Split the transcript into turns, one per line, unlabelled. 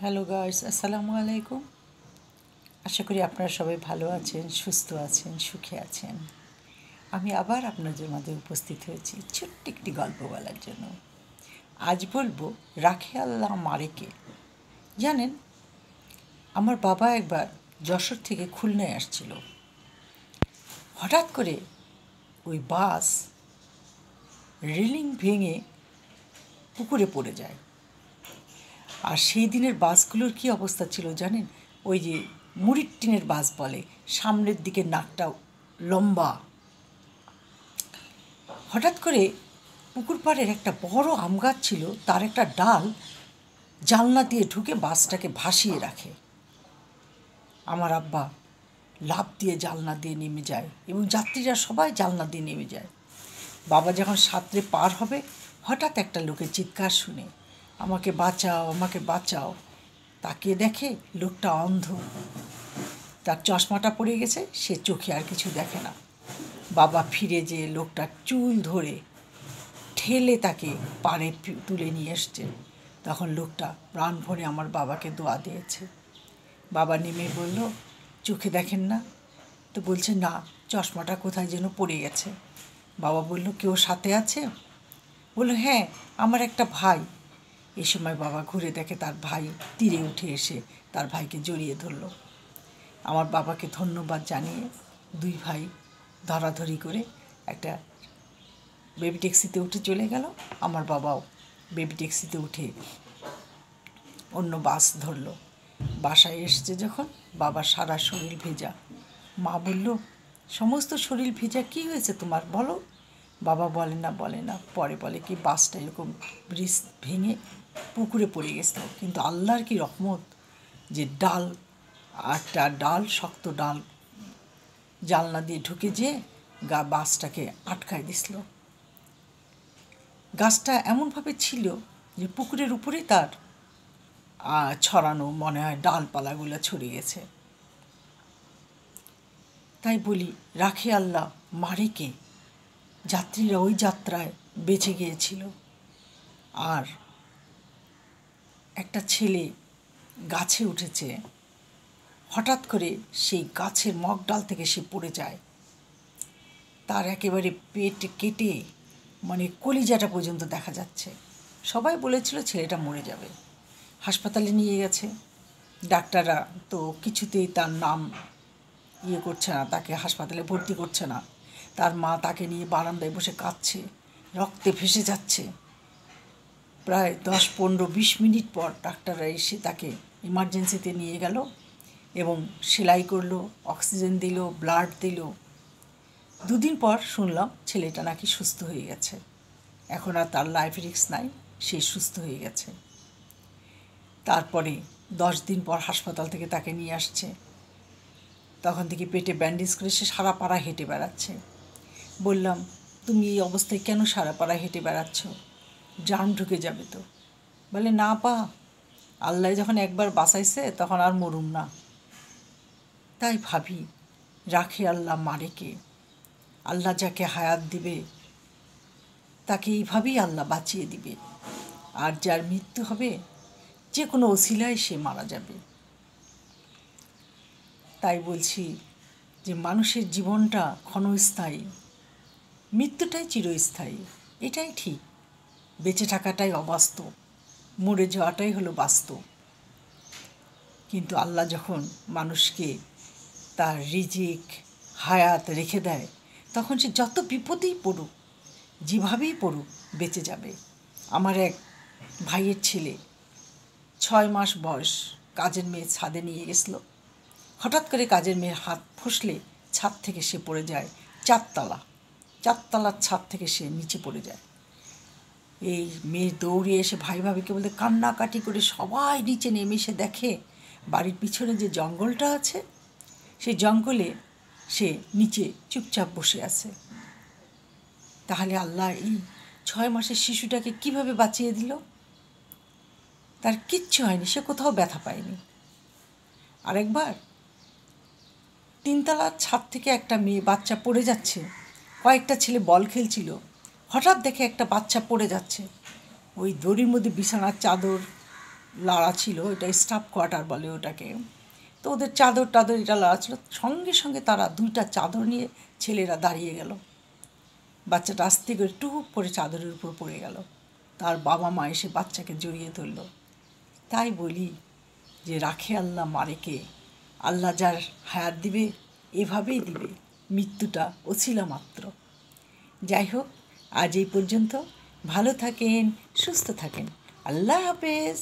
Hello guys, আসসালামু আলাইকুম। আশা করি আপনারা সবাই ভালো আছেন, সুস্থ আছেন, সুখে আছেন। আমি আবার আপনাদের মাঝে উপস্থিত হয়েছি ছোট্ট একটি গল্প বলার জন্য। আজ বলবো রাখে আল্লাহ মারেকে। জানেন, আমার বাবা একবার যশোর থেকে খুলনায় আসছিল। হঠাৎ করে ওই বাস রেলিং ভেঙে পুকুরে পড়ে যায়। আর সেই দিনের বাসগুলোর কী অবস্থা ছিল জানেন? ওই যে মুড়ির টিনের বাস বলে, সামনের দিকে নাকটা লম্বা। হঠাৎ করে পুকুর পাড়ের একটা বড় আম গাছ ছিল, তার একটা ডাল জানলা দিয়ে ঢুকে বাসটাকে ভাসিয়ে রাখে। আমার আব্বা লাফ দিয়ে জানলা দিয়ে নেমে যায় এবং যাত্রীরা সবাই জানলা দিয়ে নেমে যায়। বাবা যখন সাঁতরে পার হবে, হঠাৎ একটা লোকের চিৎকার শুনে, আমাকে বাঁচাও, আমাকে বাঁচাও। তাকিয়ে দেখে লোকটা অন্ধ, তার চশমাটা পড়ে গেছে, সে চোখে আর কিছু দেখে না। বাবা ফিরে যেয়ে লোকটার চুল ধরে ঠেলে তাকে পাড়ে তুলে নিয়ে এসছে। তখন লোকটা প্রাণ ভরে আমার বাবাকে দোয়া দিয়েছে। বাবা নেমে বলল, চোখে দেখেন না? তো বলছে, না, চশমাটা কোথায় যেন পড়ে গেছে। বাবা বলল, কেউ সাথে আছে? বলল, হ্যাঁ, আমার একটা ভাই। এই সময় বাবা ঘুরে দেখে তার ভাই তীরে উঠে এসে তার ভাইকে জড়িয়ে ধরল। আমার বাবাকে ধন্যবাদ জানিয়ে দুই ভাই ধরাধরি করে একটা বেবি ট্যাক্সিতে উঠে চলে গেল। আমার বাবাও বেবি ট্যাক্সিতে উঠে অন্য বাস ধরল। বাসায় এসছে যখন, বাবার সারা শরীর ভেজা। মা বলল, সমস্ত শরীর ভেজা, কী হয়েছে তোমার, বলো। বাবা বলে না, পরে বলে কি, বাসটা এরকম ব্রিজ ভেঙে পুকুরে পড়ে গেছিল, কিন্তু আল্লাহর কি রহমত যে একটা ডাল, শক্ত ডাল জানলা দিয়ে ঢুকে যেয়ে বাসটাকে আটকায় দিছিল। গাছটা এমনভাবে ছিল যে পুকুরের উপরেই তার ছড়ানো, মনে হয় ডালপালাগুলো ছড়িয়ে গেছে। তাই বলি, রাখে আল্লাহ মারে কে। যাত্রীরা ওই যাত্রায় বেঁচে গিয়েছিল। আর একটা ছেলে গাছে উঠেছে, হঠাৎ করে সেই গাছের মগডাল থেকে সে পড়ে যায়। তার একেবারে পেট কেটে মানে কলিজাটা পর্যন্ত দেখা যাচ্ছে। সবাই বলেছিল ছেলেটা মরে যাবে। হাসপাতালে নিয়ে গেছে। ডাক্তাররা তো কিছুতেই তার নাম করছে না, তাকে হাসপাতালে ভর্তি করছে না। তার মা তাকে নিয়ে বারান্দায় বসে কাঁদছে, রক্তে ভেসে যাচ্ছে। প্রায় 10-15-20 মিনিট পর ডাক্তাররা এসে তাকে ইমার্জেন্সিতে নিয়ে গেল এবং সেলাই করলো, অক্সিজেন দিল, ব্লাড দিল। 2 দিন পর শুনলাম ছেলেটা নাকি সুস্থ হয়ে গেছে। এখন আর তার লাইফ রিস্ক নাই, সে সুস্থ হয়ে গেছে। তারপরে 10 দিন পর হাসপাতাল থেকে তাকে নিয়ে আসছে। তখন থেকে পেটে ব্যান্ডেজ করে সে সারা পাড়া হেঁটে বেড়াচ্ছে। বললাম, তুমি এই অবস্থায় কেন সারা পাড়া হেঁটে বেড়াচ্ছ? জান ঢুকে যাবে তো। বলে, না পা, আল্লাহ যখন একবার বাঁচাইছে তখন আর মরুম না। তাই ভাবি, রাখে আল্লাহ মারে কে। আল্লাহ যাকে হায়াত দিবে তাকে এইভাবেই আল্লাহ বাঁচিয়ে দিবে। আর যার মৃত্যু হবে, যে কোনো ওসিলায় সে মারা যাবে। তাই বলছি যে মানুষের জীবনটা ক্ষণস্থায়ী, মৃত্যুটাই চিরস্থায়ী। এটাই ঠিক। বেঁচে থাকাটাই অবাস্তব, মরে যাওয়াটাই হলো বাস্তব। কিন্তু আল্লাহ যখন মানুষকে তার রিজিক, হায়াত রেখে দেয়, তখন সে যত বিপদেই পড়ুক, যেভাবেই পড়ুক, বেঁচে যাবে। আমার এক ভাইয়ের ছেলে 6 মাস বয়স, কাজের মেয়ে ছাদে নিয়ে গেছিল। হঠাৎ করে কাজের মেয়ের হাত ফসলে ছাদ থেকে সে পড়ে যায়। 4তলার ছাদ থেকে সে নিচে পড়ে যায়। এই মেয়ে দৌড়ে এসে ভাই ভাবিকে বলতে কান্নাকাটি করে সবাই নিচে নেমে এসে দেখে বাড়ির পিছনে যে জঙ্গলটা আছে, সেই জঙ্গলে সে নিচে চুপচাপ বসে আছে। তাহলে আল্লাহ এই 6 মাসের শিশুটাকে কিভাবে বাঁচিয়ে দিল? তার কিচ্ছু হয়নি, সে কোথাও ব্যথা পায়নি। আরেকবার 3তলার ছাদ থেকে একটা মেয়ে বাচ্চা পড়ে যাচ্ছে। কয়েকটা ছেলে বল খেলছিল, হঠাৎ দেখে একটা বাচ্চা পড়ে যাচ্ছে। ওই দড়ির মধ্যে বিছানার চাদর লাড়া ছিল, এটা স্টাফ কোয়ার্টার বলে ওটাকে। তো ওদের চাদর টাদর এটা লাড়া ছিল, সঙ্গে সঙ্গে তারা 2টা চাদর নিয়ে ছেলেরা দাঁড়িয়ে গেল। বাচ্চাটা আস্তে করে টুপ করে চাদরের উপর পড়ে গেল। তার বাবা মা এসে বাচ্চাকে জড়িয়ে ধরল। তাই বলি যে রাখে আল্লাহ মারে কে, আল্লাহ যার হায়াত দিবে এভাবেই দিবে, মৃত্যুটা অছিলা মাত্র। যাই হোক, আজ এই পর্যন্ত। ভালো থাকেন, সুস্থ থাকেন। আল্লাহ হাফেজ।